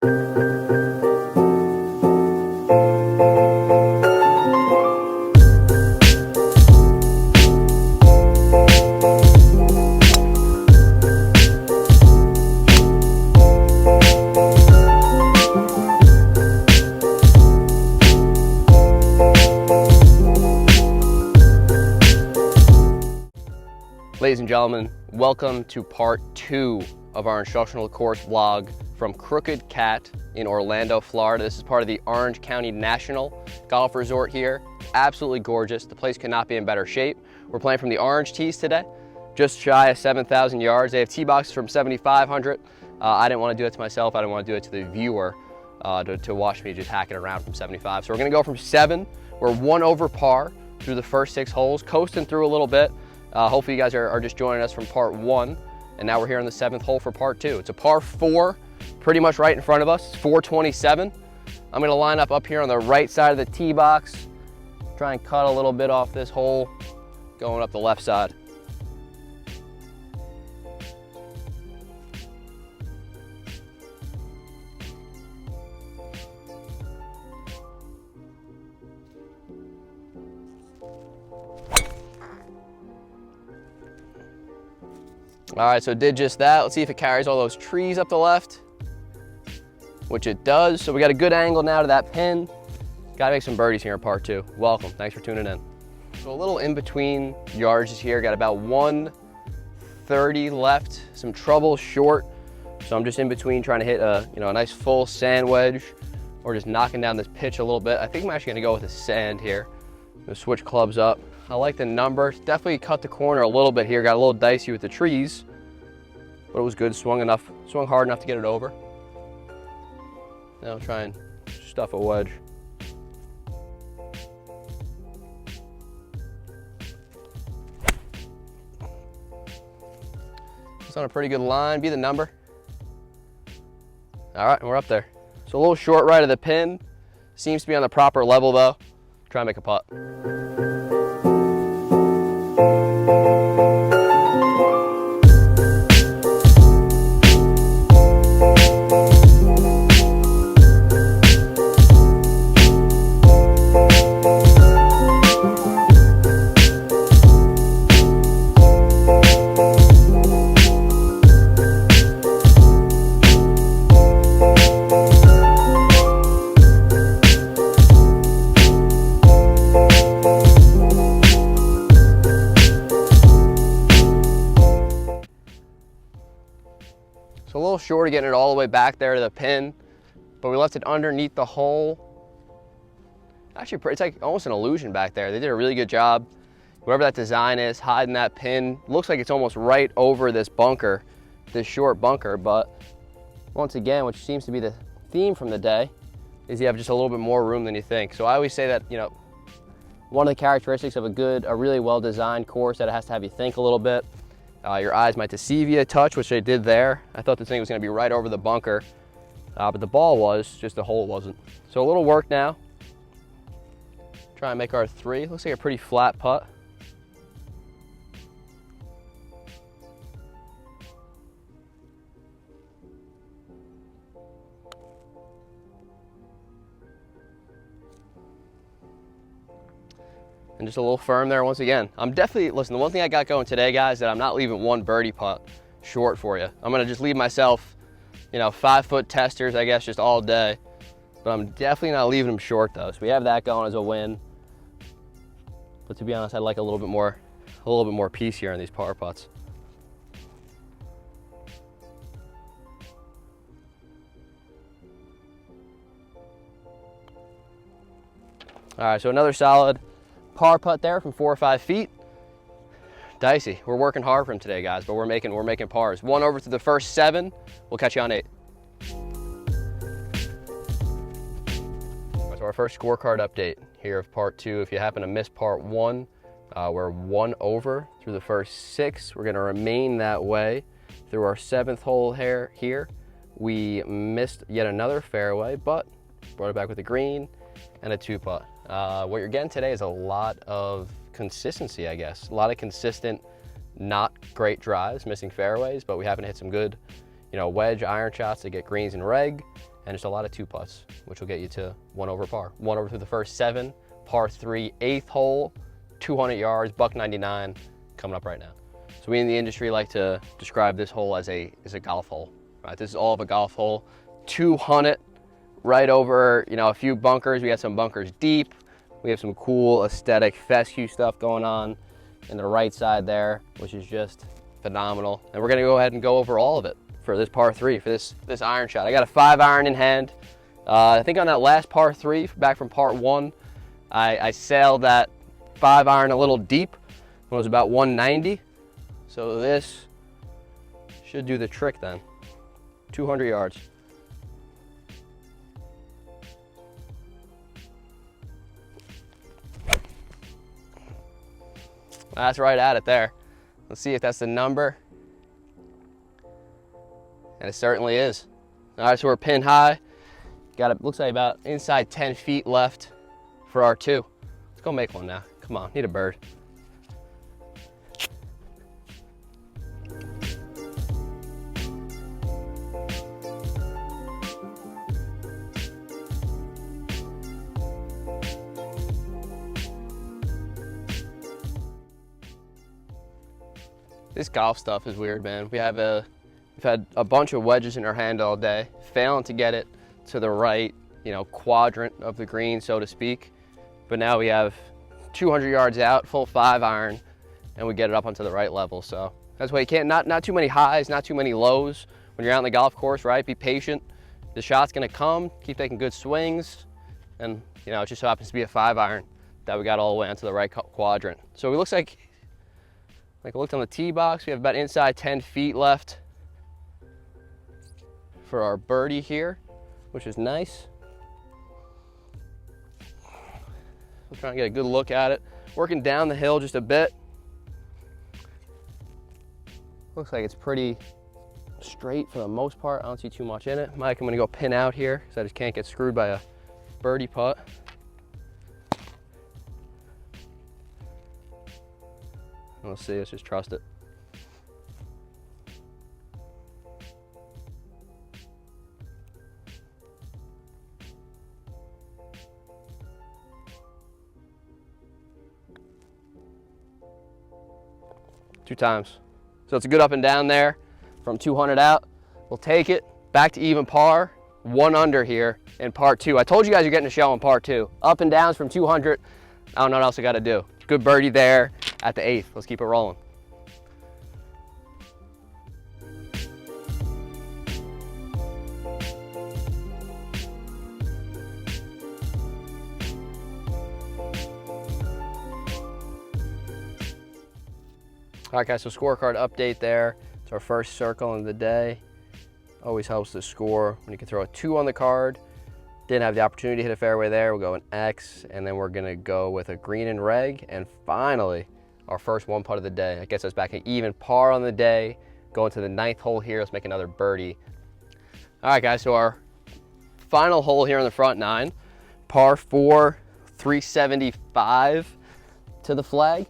Ladies and gentlemen, welcome to part 2 of our instructional course vlog from Crooked Cat in Orlando, Florida. This is part of the Orange County National Golf Resort here. Absolutely gorgeous. The place could not be in better shape. We're playing from the orange tees today, just shy of 7,000 yards. They have tee boxes from 7,500. I didn't want to do it to myself. I didn't want to do it to the viewer to watch me just hacking around from 75. So we're going to go from 7. We're 1 over par through the first 6 holes, coasting through a little bit. Hopefully you guys are just joining us from part 1, and now we're here on the 7th hole for part 2. It's a par 4, pretty much right in front of us. It's 427. I'm gonna line up here on the right side of the tee box, try and cut a little bit off this hole, going up the left side. All right, so it did just that. Let's see if it carries all those trees up the left, which it does. So we got a good angle now to that pin. Gotta make some birdies here in part 2. Welcome, thanks for tuning in. So a little in between yards here. Got about 130 left. Some trouble short. So I'm just in between trying to hit a nice full sand wedge or just knocking down this pitch a little bit. I think I'm actually gonna go with the sand here. I'm gonna switch clubs up. I like the number. Definitely cut the corner a little bit here. Got a little dicey with the trees, but it was good. Swung hard enough to get it over. Now I'll try and stuff a wedge. It's on a pretty good line. Be the number. All right, and we're up there. So a little short right of the pin. Seems to be on the proper level though. Try and make a putt. So a little short of getting it all the way back there to the pin, but we left it underneath the hole. Actually, it's like almost an illusion back there. They did a really good job. Whatever that design is, hiding that pin. Looks like it's almost right over this bunker, this short bunker, but once again, which seems to be the theme from the day, is you have just a little bit more room than you think. So I always say that, one of the characteristics of a really well-designed course that it has to have you think a little bit. Your eyes might deceive you a touch, which they did there. I thought this thing was gonna be right over the bunker, but the ball was, just the hole wasn't. So a little work now. Try and make our 3. Looks like a pretty flat putt. And just a little firm there once again. I'm definitely, listen, the one thing I got going today, guys, that I'm not leaving one birdie putt short for you. I'm gonna just leave myself, 5-foot testers, I guess, just all day. But I'm definitely not leaving them short though. So we have that going as a win. But to be honest, I'd like a little bit more peace here on these par putts. All right, so another solid par putt there from 4 or 5 feet. Dicey. We're working hard for him today, guys, but we're making pars. 1 over to the first 7. We'll catch you on 8. So our first scorecard update here of part 2. If you happen to miss part 1, we're 1 over through the first 6. We're going to remain that way through our 7th hole here. We missed yet another fairway, but brought it back with a green and a 2-putt. What you're getting today is a lot of consistency, I guess. A lot of consistent, not great drives, missing fairways, but we happen to hit some good, wedge iron shots to get greens and reg. and just a lot of 2-putts, which will get you to 1 over par. 1 over through the first 7, par 3, 8th hole, 200 yards, $1.99 coming up right now. So we in the industry like to describe this hole as a golf hole, right? This is all of a golf hole. 200 right over, you know, a few bunkers. We got some bunkers deep. We have some cool aesthetic fescue stuff going on in the right side there, which is just phenomenal. And we're gonna go ahead and go over all of it for this par 3, for this iron shot. I got a 5-iron in hand. I think on that last par 3, back from part 1, I sailed that 5-iron a little deep when it was about 190. So this should do the trick then. 200 yards. That's right at it there. Let's see if that's the number. And it certainly is. All right, so we're pin high. Got it, looks like about inside 10 feet left for our 2. Let's go make one now. Come on, need a bird. This golf stuff is weird, man. We've had a bunch of wedges in our hand all day, failing to get it to the right, you know, quadrant of the green, so to speak. But now we have 200 yards out, full 5-iron, and we get it up onto the right level. So that's why you can't, not too many highs, not too many lows when you're out on the golf course, right? Be patient. The shot's gonna come, keep taking good swings, and you know, it just so happens to be a 5-iron that we got all the way onto the right quadrant. So it looks like I looked on the tee box, we have about inside 10 feet left for our birdie here, which is nice. I'm trying to get a good look at it. Working down the hill just a bit. Looks like it's pretty straight for the most part. I don't see too much in it. Mike, I'm gonna go pin out here because I just can't get screwed by a birdie putt. Let's see, let's just trust it. Two times. So it's a good up and down there from 200 out. We'll take it back to even par, 1 under here in part 2. I told you guys you're getting a show in part 2. Up and downs from 200. I don't know what else I got to do. Good birdie there at the 8th. Let's keep it rolling. All right, guys, so scorecard update there. It's our first circle of the day. Always helps to score when you can throw a 2 on the card. Didn't have the opportunity to hit a fairway there. We'll go an X, and then we're gonna go with a green and reg. And finally, our first 1 putt of the day. That gets us back at even par on the day. Going to the 9th hole here. Let's make another birdie. All right, guys, so our final hole here on the front 9, par 4, 375 to the flag.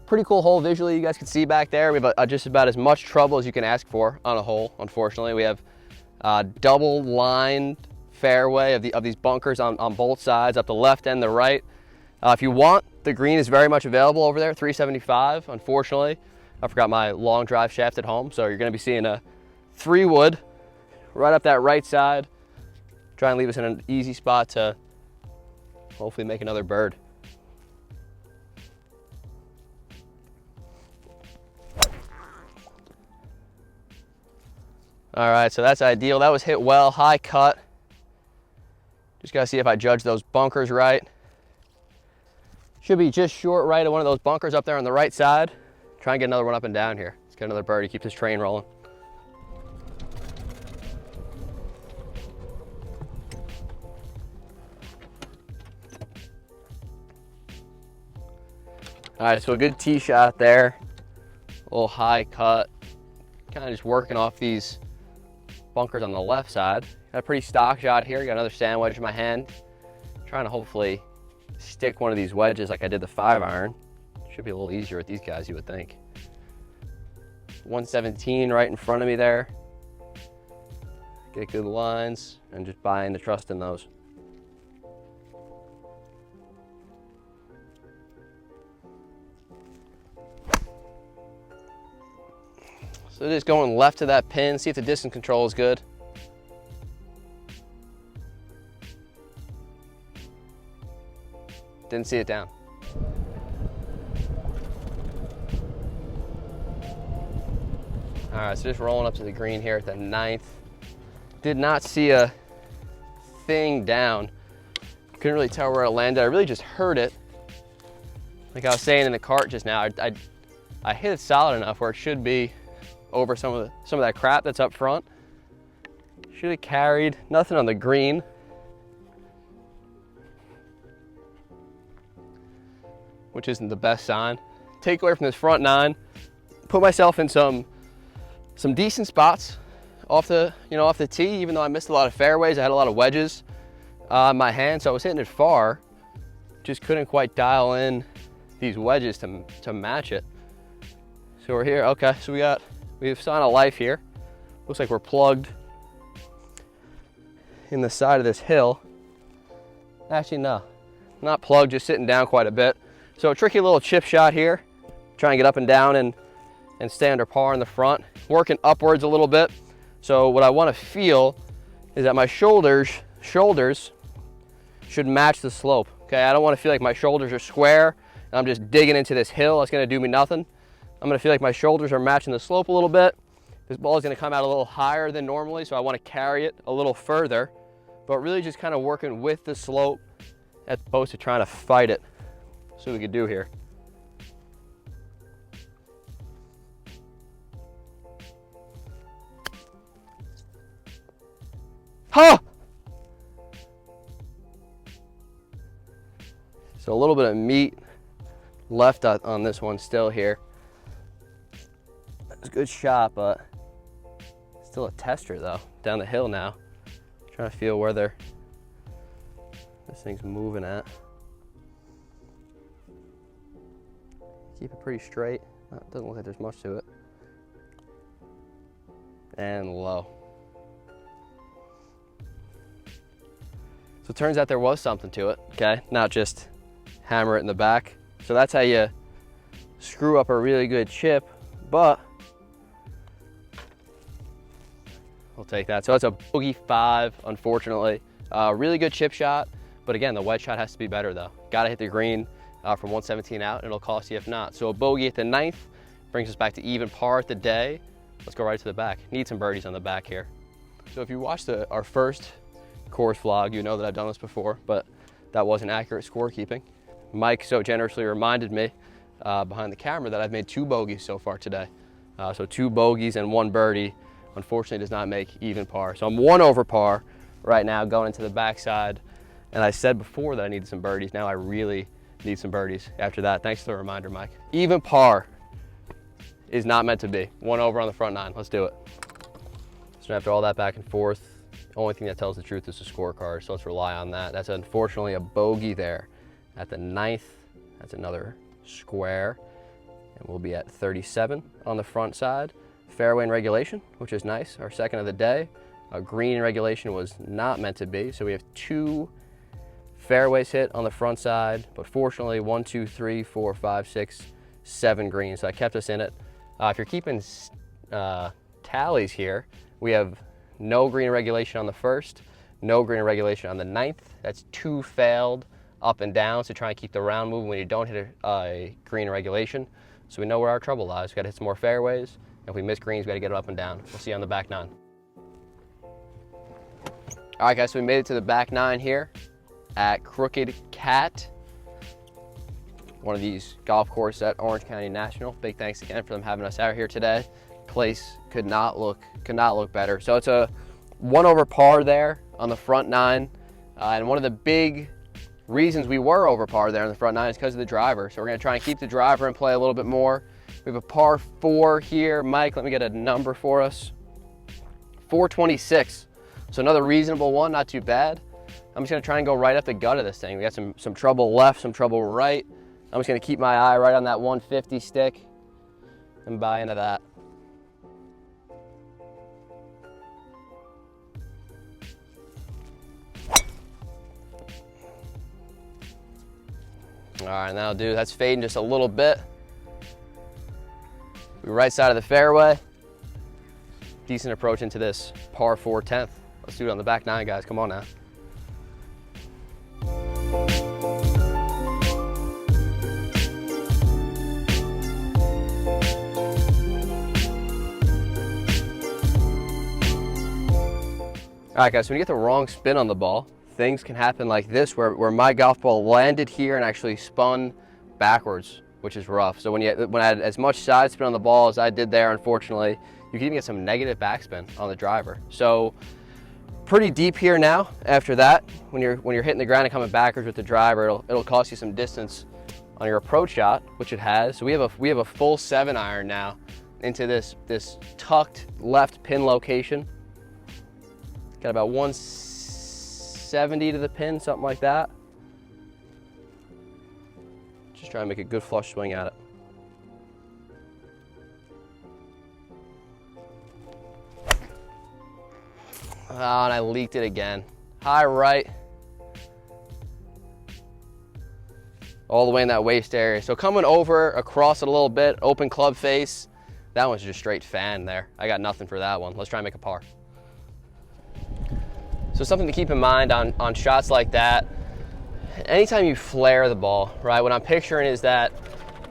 Pretty cool hole visually, you guys can see back there. We have just about as much trouble as you can ask for on a hole, unfortunately. We have double lined fairway of these bunkers on both sides, up the left and the right. If you want, the green is very much available over there, 375. Unfortunately, I forgot my long drive shaft at home, so you're gonna be seeing a 3-wood right up that right side. Try and leave us in an easy spot to hopefully make another bird. All right, so that's ideal. That was hit well, high cut. Just gotta see if I judge those bunkers right. Should be just short right of one of those bunkers up there on the right side. Try and get another one up and down here. Let's get another birdie, keep this train rolling. All right, so a good tee shot there. A little high cut. Kind of just working off these bunkers on the left side. Got a pretty stock shot here. Got another sand wedge in my hand. Trying to hopefully stick one of these wedges like I did the 5-iron. Should be a little easier with these guys, you would think. 117 right in front of me there. get good lines, and just buy into trust in those. So just going left to that pin, see if the distance control is good. Didn't see it down. All right, so just rolling up to the green here at the 9th. Did not see a thing down. Couldn't really tell where it landed. I really just heard it. Like I was saying in the cart just now, I hit it solid enough where it should be over some of that crap that's up front. Should have carried, nothing on the green. Which isn't the best sign. Take away from this front 9, put myself in some decent spots off the tee, even though I missed a lot of fairways. I had a lot of wedges on my hand, so I was hitting it far. Just couldn't quite dial in these wedges to match it. So we're here, okay, so we have sign of life here. Looks like we're plugged in the side of this hill. Actually, no, not plugged, just sitting down quite a bit. So a tricky little chip shot here. Try and get up and down and stay under par in the front. Working upwards a little bit. So what I want to feel is that my shoulders should match the slope. Okay, I don't want to feel like my shoulders are square and I'm just digging into this hill. That's going to do me nothing. I'm going to feel like my shoulders are matching the slope a little bit. This ball is going to come out a little higher than normally, so I want to carry it a little further, but really just kind of working with the slope as opposed to trying to fight it. See what we could do here. Huh! So a little bit of meat left on this one still here. It's a good shot, but still a tester though. Down the hill now. Trying to feel where this thing's moving at. Keep it pretty straight. It doesn't look like there's much to it. And low. So it turns out there was something to it, okay? Not just hammer it in the back. So that's how you screw up a really good chip, but we'll take that. So it's a bogey 5, unfortunately. Really good chip shot, but again, the wedge shot has to be better though. Gotta hit the green from 117 out, and it'll cost you if not. So a bogey at the 9th brings us back to even par at the day. Let's go right to the back. Need some birdies on the back here. So if you watched our first course vlog, you know that I've done this before, but that wasn't accurate scorekeeping. Mike so generously reminded me behind the camera that I've made 2 bogeys so far today. So 2 bogeys and 1 birdie, unfortunately does not make even par. So I'm 1 over par right now going into the backside. And I said before that I needed some birdies. Now I really need some birdies after that. Thanks for the reminder, Mike. Even par is not meant to be. 1 over on the front 9, let's do it. So after all that back and forth, the only thing that tells the truth is the scorecard, so let's rely on that. That's unfortunately a bogey there at the 9th. That's another square, and we'll be at 37 on the front side. Fairway in regulation, which is nice, our second of the day. A green in regulation was not meant to be, so we have 2 fairways hit on the front side, but fortunately 1, 2, 3, 4, 5, 6, 7 greens, so that kept us in it. If you're keeping tallies here, we have no green in regulation on the 1st, no green in regulation on the 9th. That's 2 failed up and down, so try and keep the round moving when you don't hit a green in regulation. So we know where our trouble lies. We gotta hit some more fairways, and if we miss greens, we gotta get it up and down. We'll see you on the back 9. All right guys, so we made it to the back 9 here at Crooked Cat, one of these golf courses at Orange County National. Big thanks again for them having us out here today. Place could not look better. So it's a 1 over par there on the front 9, and one of the big reasons we were over par there on the front 9 is because of the driver. So we're going to try and keep the driver in play a little bit more. We have a par 4 here. Mike, let me get a number for us. 426. So another reasonable one, not too bad. I'm just going to try and go right up the gut of this thing. We got some trouble left, some trouble right. I'm just going to keep my eye right on that 150 stick and buy into that. All right, that'll do. That's fading just a little bit. Right side of the fairway. Decent approach into this par 4 10th. Let's do it on the back 9, guys. Come on now. All right, guys, so when you get the wrong spin on the ball, things can happen like this, where my golf ball landed here and actually spun backwards, which is rough. So when I had as much side spin on the ball as I did there, unfortunately, you can even get some negative backspin on the driver. So pretty deep here now. After that, when you're hitting the ground and coming backwards with the driver, it'll cost you some distance on your approach shot, which it has. So we have a full 7-iron now into this tucked left pin location. Got about 170 to the pin, something like that. Just trying to make a good flush swing at it. Oh, and I leaked it again. High right. All the way in that waist area. So coming over, across it a little bit, open club face. That one's just straight fan there. I got nothing for that one. Let's try and make a par. So something to keep in mind on shots like that, anytime you flare the ball, right, what I'm picturing is that,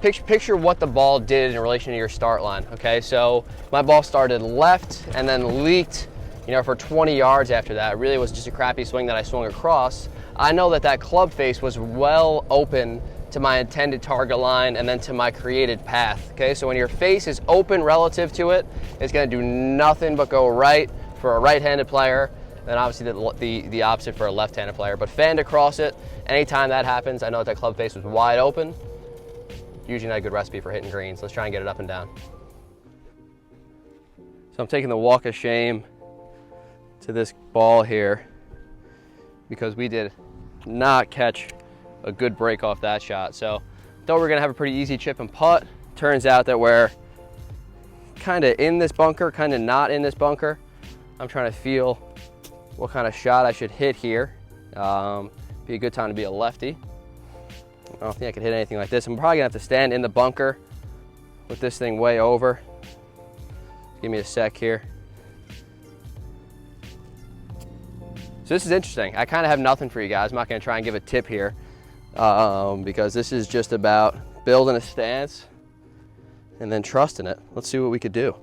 picture what the ball did in relation to your start line, okay? So my ball started left and then leaked, for 20 yards after that. It really was just a crappy swing that I swung across. I know that club face was well open to my intended target line and then to my created path, okay? So when your face is open relative to it, it's gonna do nothing but go right for a right-handed player, then obviously the opposite for a left-handed player. But fanned across it, anytime that happens, I know that club face was wide open. Usually not a good recipe for hitting greens. Let's try and get it up and down. So I'm taking the walk of shame to this ball here because we did not catch a good break off that shot. So thought we were gonna have a pretty easy chip and putt. Turns out that we're kind of in this bunker, kind of not in this bunker. I'm trying to feel what kind of shot I should hit here. Be a good time to be a lefty. I don't think I could hit anything like this. I'm probably gonna have to stand in the bunker with this thing way over. Give me a sec here. So this is interesting. I kind of have nothing for you guys. I'm not gonna try and give a tip here because this is just about building a stance and then trusting it. Let's see what we could do.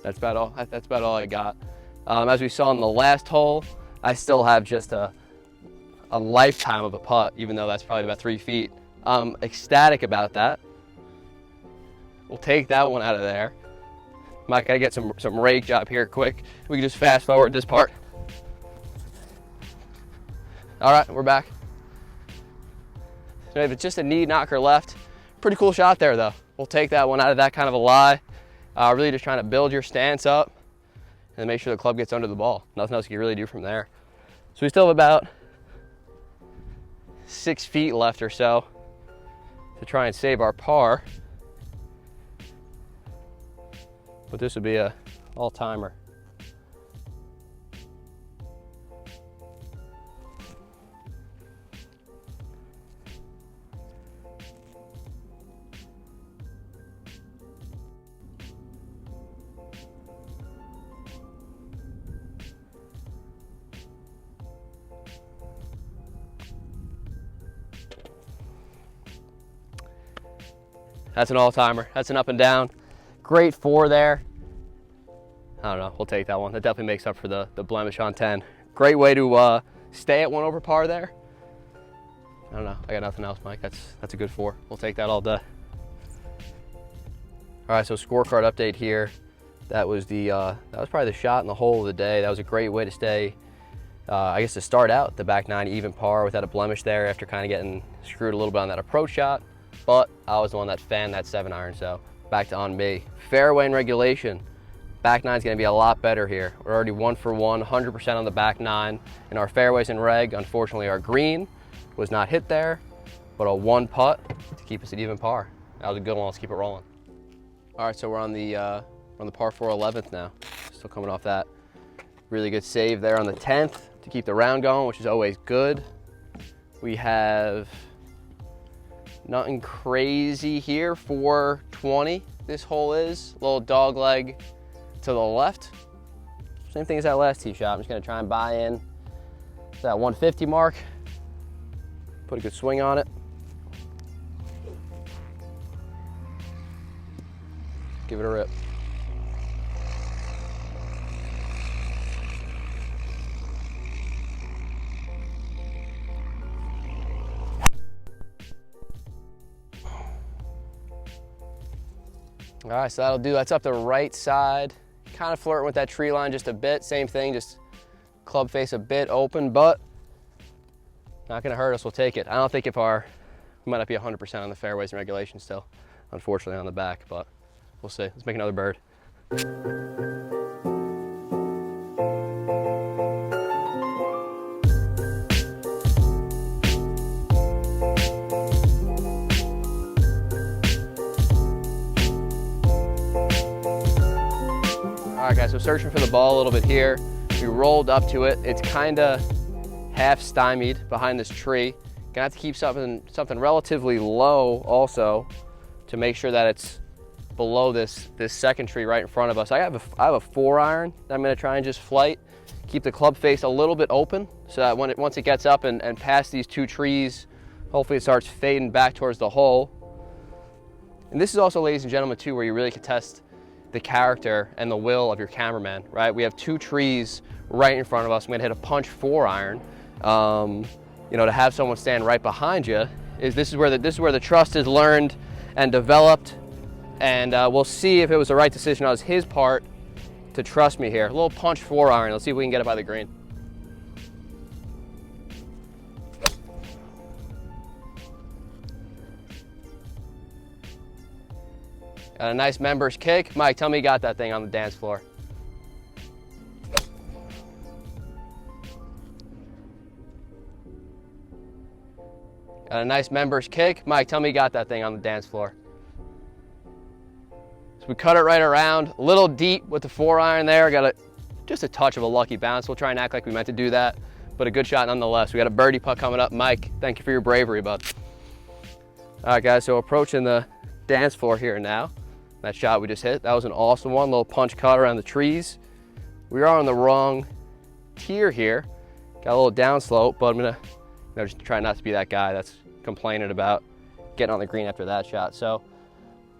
That's about all I got. As we saw in the last hole, I still have just a lifetime of a putt, even though that's probably about 3 feet. I'm ecstatic about that. We'll take that one out of there. Might gotta get some rake job here quick. We can just fast forward this part. All right, we're back. So if it's just a knee knocker left, pretty cool shot there though. We'll take that one out of that kind of a lie. Really just trying to build your stance up and make sure the club gets under the ball. Nothing else you can really do from there. So we still have about 6 feet left or so to try and save our par. But this would be a all-timer. That's an all-timer. That's an up and down. Great 4 there. I don't know, we'll take that one. That definitely makes up for the blemish on 10. Great way to stay at 1 over par there. I don't know, I got nothing else, Mike. That's a good 4. We'll take that all day. All right, so scorecard update here. That was probably the shot in the hole of the day. That was a great way to stay, I guess to start out the back 9 even par without a blemish there after kind of getting screwed a little bit on that approach shot. But I was the one that fanned that 7-iron, so back to on me. Fairway in regulation, Back nine's gonna be a lot better here. We're already 1 for 1, 100% on the back nine. And our fairways and reg, unfortunately our green was not hit there, but a 1 putt to keep us at even par. That was a good one, let's keep it rolling. All right, so we're on the par 4 11th now. Still coming off that really good save there on the 10th to keep the round going, which is always good. We have nothing crazy here, 420 this hole is. Little dog leg to the left. Same thing as that last tee shot. I'm just gonna try and buy in to that 150 mark. Put a good swing on it. Give it a rip. All right, so that'll do. That's up the right side. Kind of flirting with that tree line just a bit. Same thing, just club face a bit open, but not gonna hurt us, we'll take it. I don't think we might not be 100% on the fairways and regulations still, unfortunately on the back, but we'll see. Let's make another bird. All right guys, so searching for the ball a little bit here. We rolled up to it. It's kind of half stymied behind this tree. Gonna have to keep something relatively low also to make sure that it's below this second tree right in front of us. I have a 4-iron that I'm gonna try and just flight. Keep the club face a little bit open so that once it gets up and past these 2 trees, hopefully it starts fading back towards the hole. And this is also, ladies and gentlemen, too, where you really can test the character and the will of your cameraman, right? We have 2 trees right in front of us. I'm gonna hit a punch 4-iron. You know, to have someone stand right behind you this is where the trust is learned and developed. And we'll see if it was the right decision on his part to trust me here. A little punch 4-iron. Let's see if we can get it by the green. Got a nice members kick. Mike, tell me you got that thing on the dance floor. Got a nice members kick. Mike, tell me you got that thing on the dance floor. So we cut it right around, a little deep with the 4-iron there. Got just a touch of a lucky bounce. We'll try and act like we meant to do that, but a good shot nonetheless. We got a birdie putt coming up. Mike, thank you for your bravery, bud. All right, guys, so approaching the dance floor here now. That shot we just hit, that was an awesome one. Little punch cut around the trees. We are on the wrong tier here. Got a little downslope, but I'm gonna just try not to be that guy that's complaining about getting on the green after that shot. So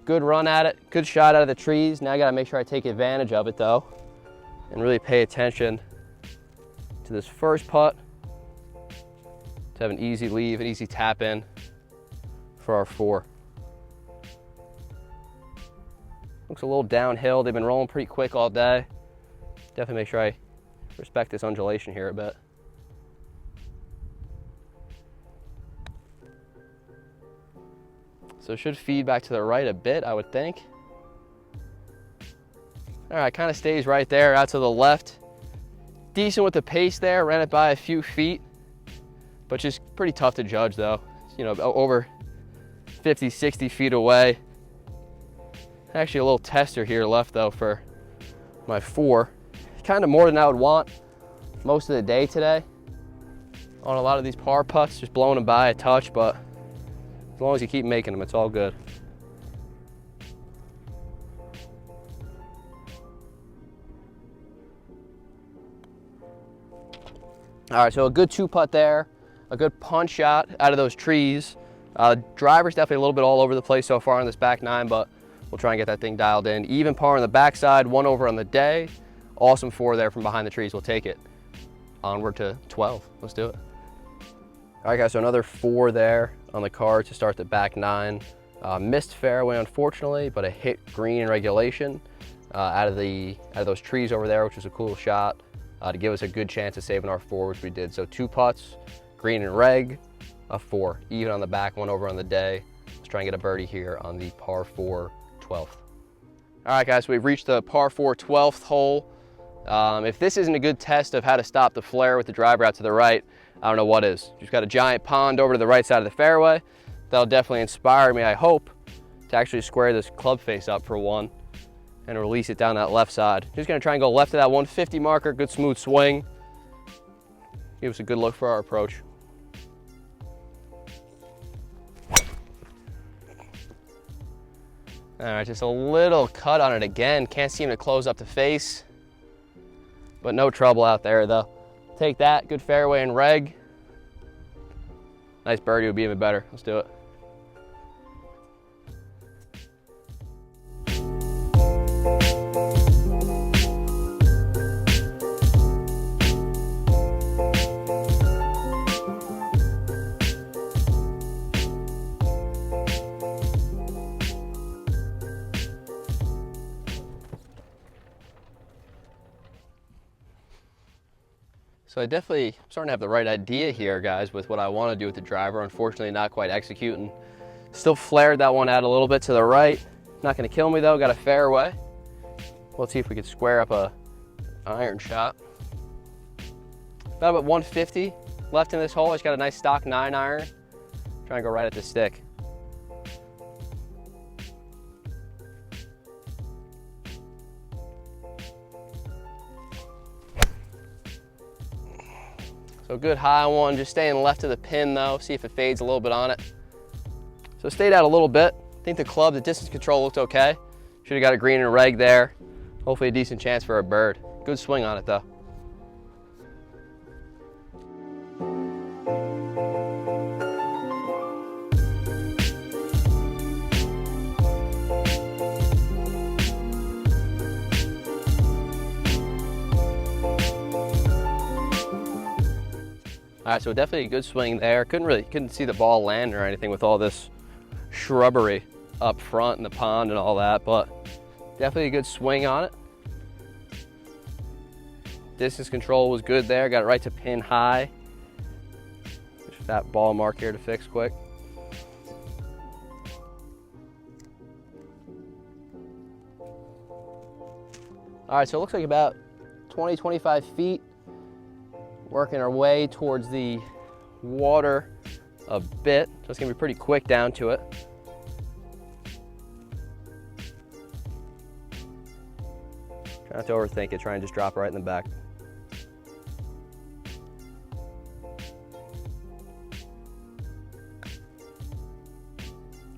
good run at it, good shot out of the trees. Now I gotta make sure I take advantage of it though and really pay attention to this first putt to have an easy leave, an easy tap in for our 4. Looks a little downhill. They've been rolling pretty quick all day. Definitely make sure I respect this undulation here a bit. So it should feed back to the right a bit, I would think. All right, kind of stays right there, out to the left. Decent with the pace there, ran it by a few feet, but just pretty tough to judge though. You know, over 50, 60 feet away. Actually a little tester here left though for my 4. Kind of more than I would want most of the day today on a lot of these par putts, just blowing them by a touch, but as long as you keep making them, it's all good. All right, so a good 2-putt there, a good punch shot out of those trees. Driver's definitely a little bit all over the place so far on this back 9, but we'll try and get that thing dialed in. Even par on the backside, 1 over on the day. Awesome 4 there from behind the trees, we'll take it. Onward to 12, let's do it. All right guys, so another 4 there on the card to start the back 9. Missed fairway unfortunately, but a hit green in regulation out of those trees over there, which was a cool shot to give us a good chance of saving our 4, which we did. So 2 putts, green and reg, a 4, even on the back, 1 over on the day. Let's try and get a birdie here on the par 4 12th. All right, guys, so we've reached the par 4 12th hole. If this isn't a good test of how to stop the flare with the driver out to the right, I don't know what is. You've got a giant pond over to the right side of the fairway. That'll definitely inspire me, I hope, to actually square this club face up for one and release it down that left side. Just gonna try and go left of that 150 marker, good smooth swing. Give us a good look for our approach. All right, just a little cut on it again. Can't seem to close up the face, but no trouble out there though. Take that, good fairway and reg. Nice birdie would be even better. Let's do it. So I definitely starting to have the right idea here, guys, with what I want to do with the driver. Unfortunately, not quite executing. Still flared that one out a little bit to the right. Not going to kill me though. Got a fairway. Let's see if we could square up a iron shot. About 150 left in this hole. I just got a nice stock 9 iron. Trying to go right at the stick. So good high one, just staying left of the pin though, see if it fades a little bit on it. So stayed out a little bit. I think the club, the distance control looked okay. Should have got a green and a reg there. Hopefully a decent chance for a bird. Good swing on it though. All right, so definitely a good swing there. Couldn't see the ball land or anything with all this shrubbery up front in the pond and all that, but definitely a good swing on it. Distance control was good there. Got it right to pin high. Just that ball mark here to fix quick. All right, so it looks like about 20, 25 feet. Working our way towards the water a bit, so it's gonna be pretty quick down to it. Try not to overthink it, try and just drop it right in the back.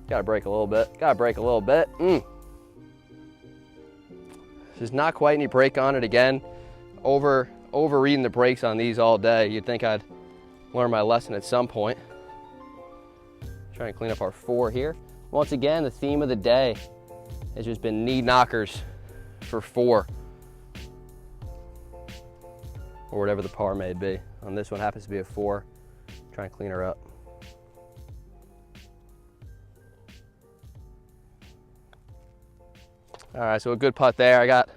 Gotta break a little bit, gotta break a little bit. There's not quite any break on it again. Overreading the brakes on these all day. You'd think I'd learn my lesson at some point. Trying to clean up our 4 here. Once again, the theme of the day has just been knee knockers for 4. Or whatever the par may be. On this one happens to be a 4. Trying to clean her up. All right, so a good putt there. I got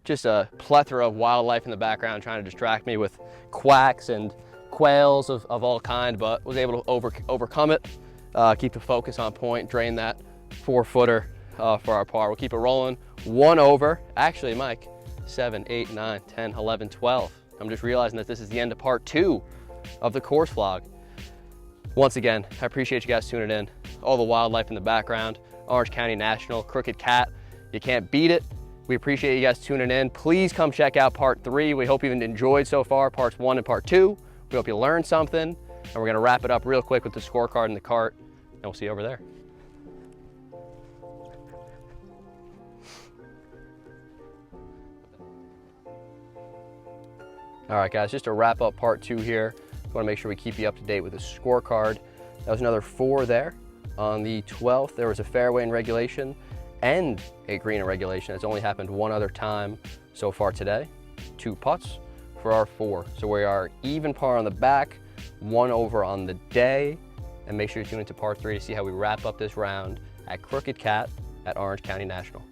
just a plethora of wildlife in the background trying to distract me with quacks and quails of all kind, but was able to overcome it, keep the focus on point, drain that 4-footer for our par. We'll keep it rolling. 1 over. Actually, Mike, 7, 8, 9, 10, 11, 12. I'm just realizing that this is the end of part 2 of the course vlog. Once again, I appreciate you guys tuning in. All the wildlife in the background, Orange County National, Crooked Cat. You can't beat it. We appreciate you guys tuning in. Please come check out part 3. We hope you've enjoyed so far, parts 1 and part 2. We hope you learned something, and we're gonna wrap it up real quick with the scorecard in the cart, and we'll see you over there. All right, guys, just to wrap up part 2 here, I wanna make sure we keep you up to date with the scorecard. That was another 4 there. On the 12th, there was a fairway in regulation and a green in regulation. It's only happened 1 other time so far today. 2 putts for our 4. So we are even par on the back, 1 over on the day, and make sure you tune into part 3 to see how we wrap up this round at Crooked Cat at Orange County National.